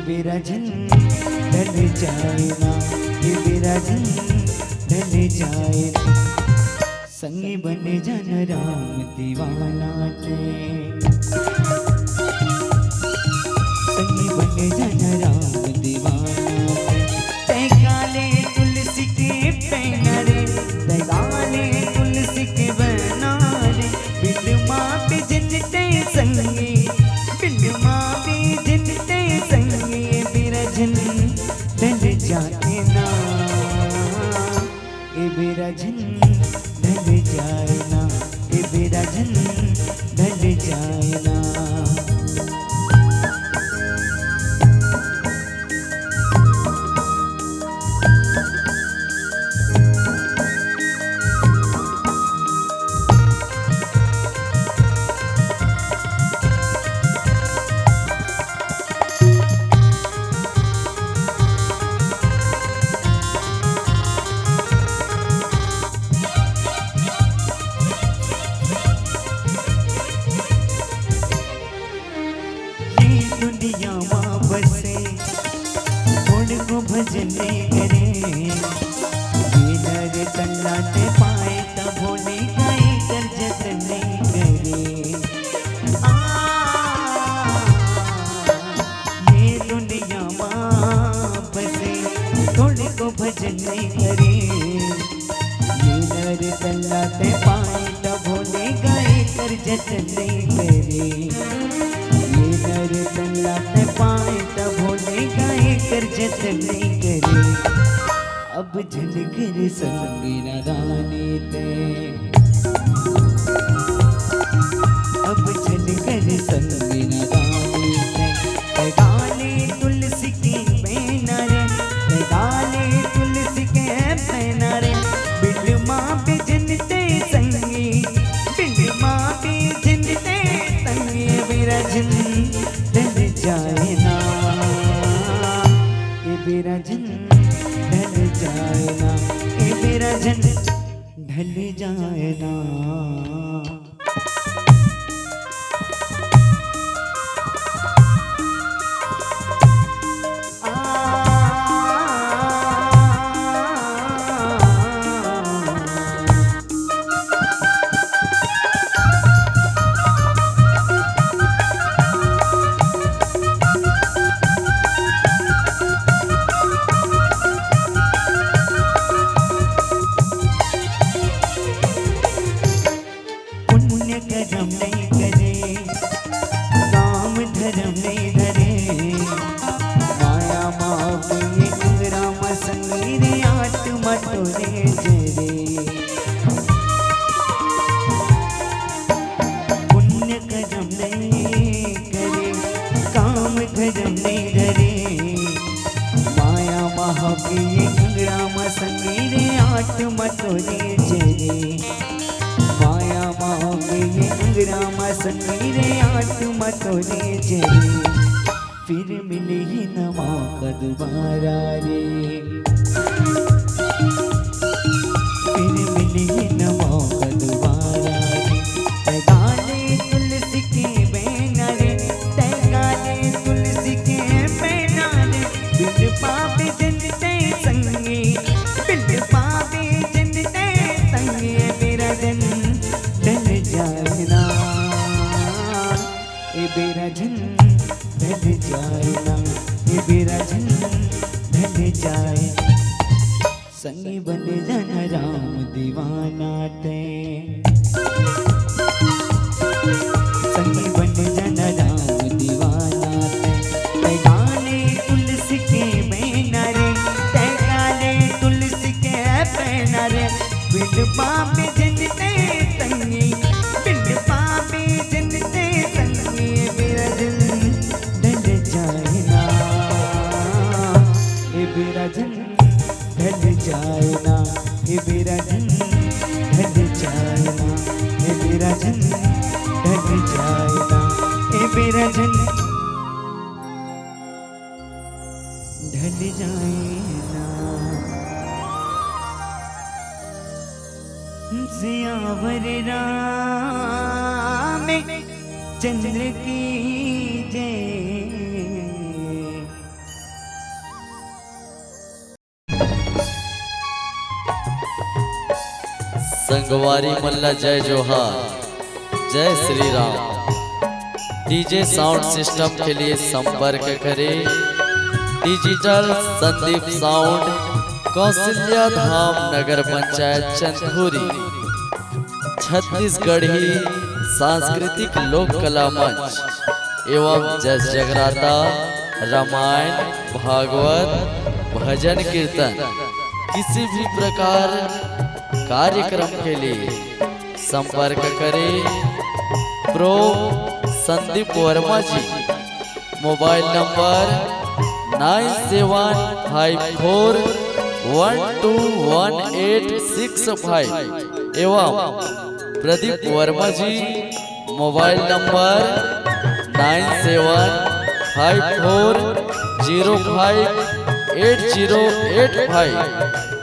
बिरजन ढल जाए ना, ये बिरजन ढल जाए ना, संगी बन जन राम दीवाना ते, संगी बन जन राम दीवाना ते, काले तुलसी के पैना रे, काले तुलसी के बना रे, बिल माँ पे जिनते संगी, बिल माँ पे जिनते संगी, बिरजन ढल जाए ना, ये बिरजन ढल जाए ना, ये बिरजन ढल जाए ना। दुनिया माँ बसे छोड़ को भजने करे, नर तन्नाते पाए तब होने गाए कर जतने करे। ये दुनिया माँ बसे छोड़ को भजने करे, ये नर तन्नाते पाए तब होने गाए कर जतने करे। नर तन्नाते पाए तब होने गाए कर जतने करे, अब झनकर संगी नादानी ते, अब झनकर संगी नादानी ते, गाले तुलसी के पैना रे, गाले तुलसी के पैना रे, बिल माँ पे जिनते संगी, बिल माँ पे जिनते संगी, बिरजन ढल जाए ना, ये बिरजन ढल जाए ना, ये बिरजन ढल जाए ना। कर्म नहीं करे, काम धर्म नहीं धरे, माया माँ राम संगी रे, आत्मा तोरे जरे। पुण्य कर्म नहीं करे, काम धर्म नहीं धरे, माया माँ राम संगी रे, आत्मा तोरे जरे। माया मांगे राम संगी रे, आत्मा तोरे जरे, फिर मिले ही न मौका दोबारा रे, फिर मिले ही न मौका दोबारा रे, गाले तुलसी के बैना रे, गाले तुलसी के बैना रे, बिल पापे जिनते संगी, बिल पापे जिनते संगी, बिरजन ढल जाए ना, ये बिरजन ढल जाए ना, ये बिरजन ढल जाए, संगी बन जन राम दीवाना ते, संगी बन जन राम दीवाना ते, गाले तुलसी के बैना रे, गाले तुलसी के पैना रे, बिल पापे जिनते संगी, बिल पापे जिनते संगी, बिरजन ढल जाए ना, ये बिरजन ढल जाए ना, ये बिरजन ढल जाए ना, ये बिरजन ढल जाए ना, ये बिरजन ढल जाए ना। सियावर राम चंद्र की जय, संगवारी मल्ला जय जोहार, जय Shri Ram. DJ sound system के लिए संपर्क करें डिजिटल संदीप साउंड, कौशल्या धाम, नगर पंचायत चंदखुरी, छत्तीसगढ़ी सांस्कृतिक लोक कला मंच एवं जस जगराता, रामायण, भागवत, भजन कीर्तन किसी भी प्रकार कार्यक्रम के लिए संपर्क करें प्रो संदीप वर्मा जी। मोबाइल नंबर 9754121865 एवं प्रदीप वर्मा जी मोबाइल नंबर 9754058085।